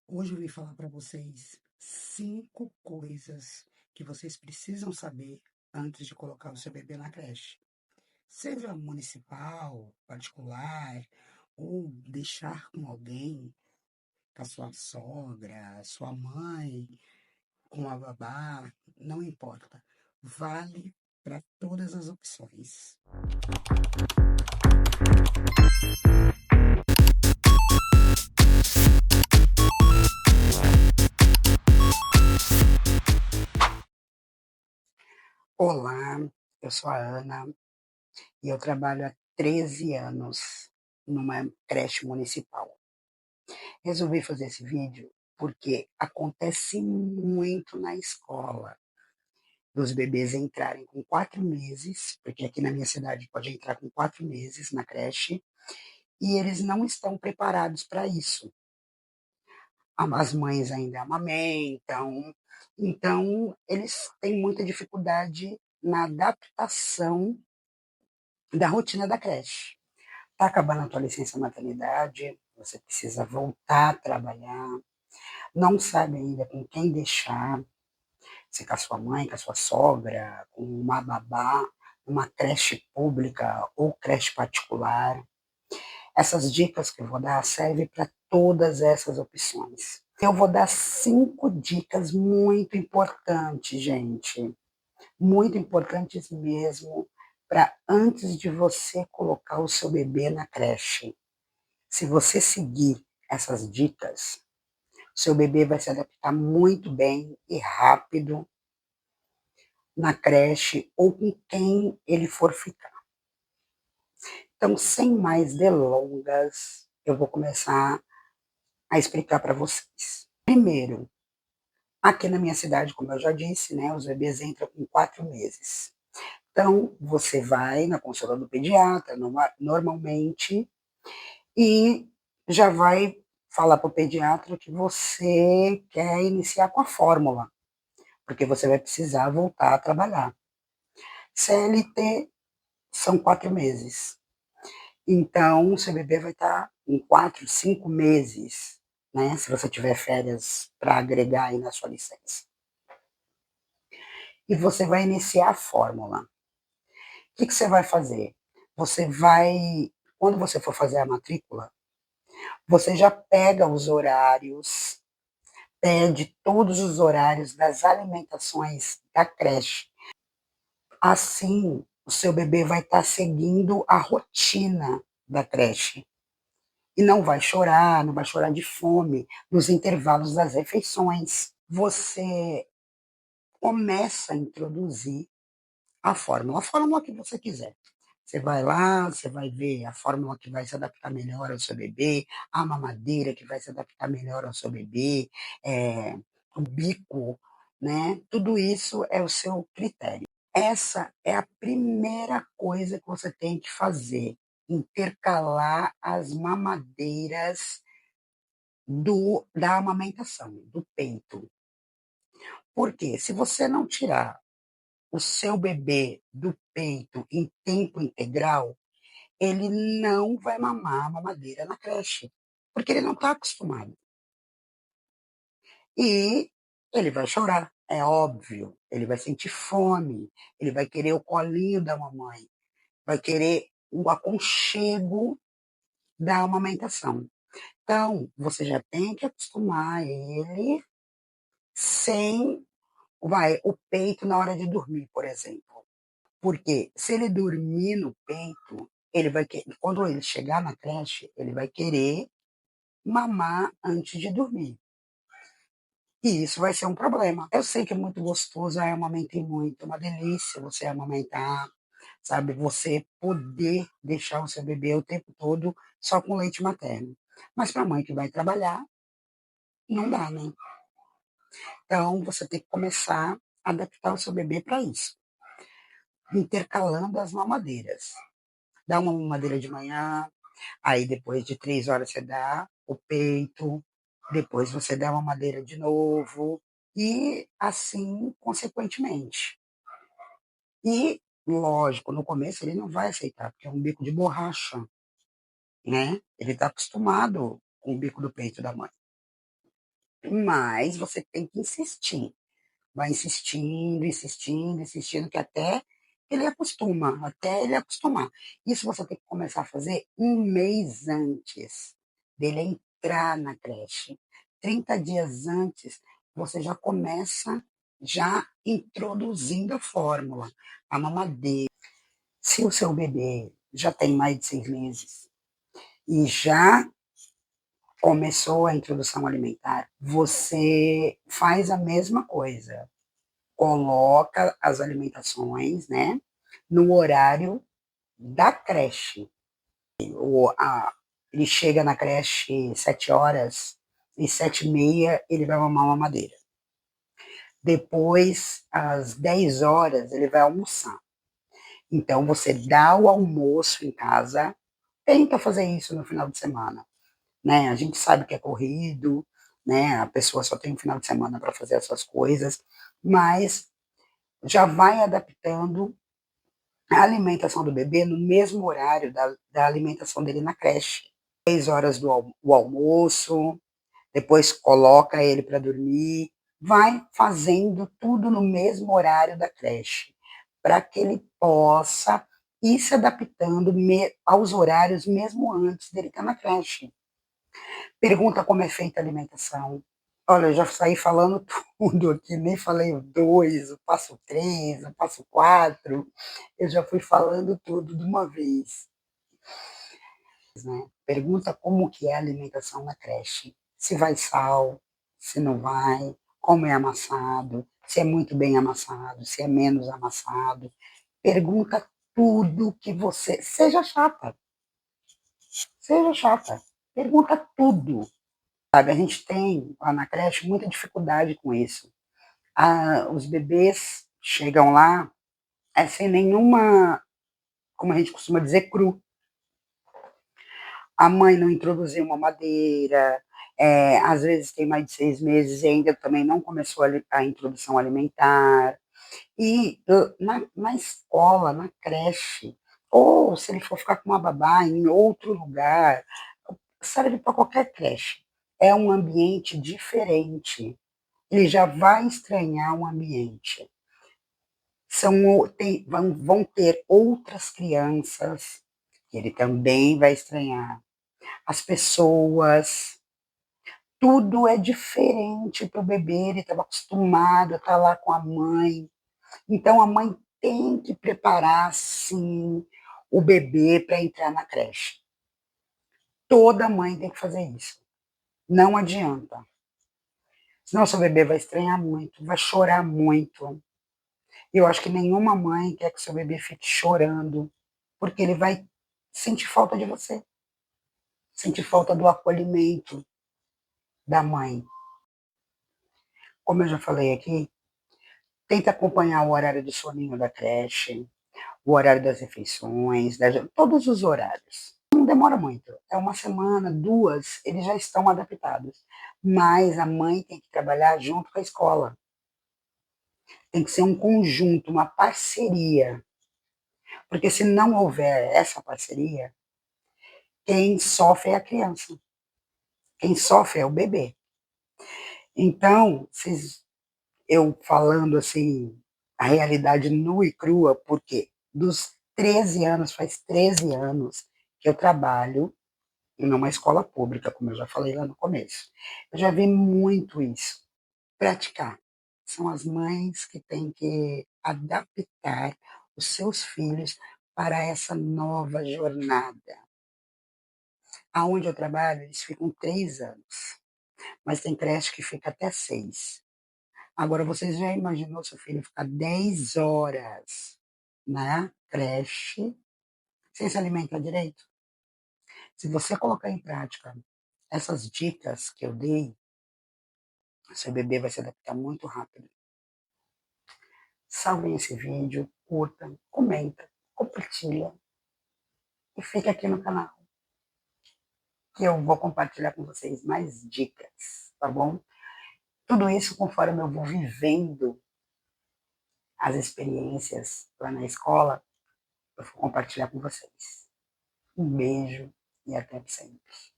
Hoje eu vim falar para vocês 5 coisas que vocês precisam saber antes de colocar o seu bebê na creche. Seja municipal, particular, ou deixar com alguém, com a sua sogra, sua mãe, com a babá, não importa. Vale para todas as opções. Olá, eu sou a Ana e eu trabalho há 13 anos numa creche municipal. Resolvi fazer esse vídeo porque acontece muito na escola dos bebês entrarem com 4 meses, porque aqui na minha cidade pode entrar com 4 meses na creche, e eles não estão preparados para isso. As mães ainda amamentam, então eles têm muita dificuldade na adaptação da rotina da creche. Está acabando a tua licença maternidade, você precisa voltar a trabalhar, não sabe ainda com quem deixar, se com a sua mãe, com a sua sogra, com uma babá, uma creche pública ou creche particular. Essas dicas que eu vou dar servem para todas essas opções. Eu vou dar 5 dicas muito importantes, gente. Muito importantes mesmo, para antes de você colocar o seu bebê na creche. Se você seguir essas dicas, seu bebê vai se adaptar muito bem e rápido na creche ou com quem ele for ficar. Então, sem mais delongas, eu vou começar a explicar para vocês. Primeiro, aqui na minha cidade, como eu já disse, né, os bebês entram com 4 meses. Então, você vai na consulta do pediatra, normalmente, e já vai falar para o pediatra que você quer iniciar com a fórmula, porque você vai precisar voltar a trabalhar. CLT são 4 meses. Então, o seu bebê vai estar em 4, 5 meses, né? Se você tiver férias para agregar aí na sua licença. E você vai iniciar a fórmula. O que você vai fazer? Você vai, quando você for fazer a matrícula, você já pega os horários, pede todos os horários das alimentações da creche. Assim, o seu bebê vai estar seguindo a rotina da creche. E não vai chorar, não vai chorar de fome nos intervalos das refeições. Você começa a introduzir a fórmula que você quiser. Você vai lá, você vai ver a fórmula que vai se adaptar melhor ao seu bebê, a mamadeira que vai se adaptar melhor ao seu bebê, o bico, né? Tudo isso é o seu critério. Essa é a primeira coisa que você tem que fazer, intercalar as mamadeiras da amamentação, do peito. Porque se você não tirar o seu bebê do peito em tempo integral, ele não vai mamar a mamadeira na creche, porque ele não está acostumado. E ele vai chorar, é óbvio, ele vai sentir fome, ele vai querer o colinho da mamãe, vai querer o aconchego da amamentação. Então, você já tem que acostumar ele sem o peito na hora de dormir, por exemplo. Porque se ele dormir no peito, quando ele chegar na creche, ele vai querer mamar antes de dormir. E isso vai ser um problema. Eu sei que é muito gostoso, eu amamentei muito, é uma delícia você amamentar, sabe? Você poder deixar o seu bebê o tempo todo só com leite materno. Mas para a mãe que vai trabalhar, não dá, né? Então, você tem que começar a adaptar o seu bebê para isso, intercalando as mamadeiras. Dá uma mamadeira de manhã, aí depois de 3 horas você dá o peito, depois você dá uma mamadeira de novo, e assim consequentemente. E, lógico, no começo ele não vai aceitar, porque é um bico de borracha, né? Ele está acostumado com o bico do peito da mãe. Mas você tem que insistir. Vai insistindo, insistindo, insistindo, que até ele acostumar. Isso você tem que começar a fazer um mês antes dele entrar na creche. 30 dias antes, você já começa já introduzindo a fórmula, a mamadeira. Se o seu bebê já tem mais de 6 meses e já começou a introdução alimentar, você faz a mesma coisa. Coloca as alimentações, né, no horário da creche. Ele chega na creche 7 horas e 7h30 ele vai mamar uma mamadeira. Depois, às 10 horas, ele vai almoçar. Então, você dá o almoço em casa, tenta fazer isso no final de semana. Né? A gente sabe que é corrido, né? A pessoa só tem um final de semana para fazer essas coisas, mas já vai adaptando a alimentação do bebê no mesmo horário da alimentação dele na creche. 6 horas o almoço, depois coloca ele para dormir, vai fazendo tudo no mesmo horário da creche, para que ele possa ir se adaptando aos horários mesmo antes dele estar na creche. Pergunta como é feita a alimentação. Olha, eu já saí falando tudo aqui, nem falei o 2, o passo 3, o passo 4. Eu já fui falando tudo de uma vez. Né? Pergunta como que é a alimentação na creche. Se vai sal, se não vai, como é amassado, se é muito bem amassado, se é menos amassado. Pergunta tudo que você... Seja chata. Seja chata. Pergunta tudo. Sabe, a gente tem lá na creche muita dificuldade com isso. Os bebês chegam lá sem nenhuma, como a gente costuma dizer, cru. A mãe não introduziu uma madeira, às vezes tem mais de 6 meses e ainda também não começou a introdução alimentar. E na escola, na creche, ou se ele for ficar com uma babá em outro lugar, serve para qualquer creche. É um ambiente diferente. Ele já vai estranhar o ambiente. Vão ter outras crianças que ele também vai estranhar. As pessoas, tudo é diferente para o bebê, ele estava acostumado a estar lá com a mãe. Então a mãe tem que preparar, sim, o bebê para entrar na creche. Toda mãe tem que fazer isso. Não adianta. Senão seu bebê vai estranhar muito, vai chorar muito. Eu acho que nenhuma mãe quer que seu bebê fique chorando, porque ele vai sentir falta de você, sentir falta do acolhimento da mãe. Como eu já falei aqui, tenta acompanhar o horário do soninho da creche, o horário das refeições, todos os horários. Não demora muito, é uma semana, 2, eles já estão adaptados. Mas a mãe tem que trabalhar junto com a escola. Tem que ser um conjunto, uma parceria. Porque se não houver essa parceria, quem sofre é a criança. Quem sofre é o bebê. Então, eu falando assim, a realidade nua e crua, porque dos 13 anos, faz 13 anos que eu trabalho numa escola pública, como eu já falei lá no começo. Eu já vi muito isso. Praticar. São as mães que têm que adaptar os seus filhos para essa nova jornada. Aonde eu trabalho, eles ficam 3 anos, mas tem creche que fica até 6. Agora, você já imaginou seu filho ficar 10 horas na creche sem se alimentar direito? Se você colocar em prática essas dicas que eu dei, seu bebê vai se adaptar muito rápido. Salvem esse vídeo, curta, comenta, compartilha e fica aqui no canal, que eu vou compartilhar com vocês mais dicas, tá bom? Tudo isso conforme eu vou vivendo as experiências lá na escola, eu vou compartilhar com vocês. Um beijo e até sempre.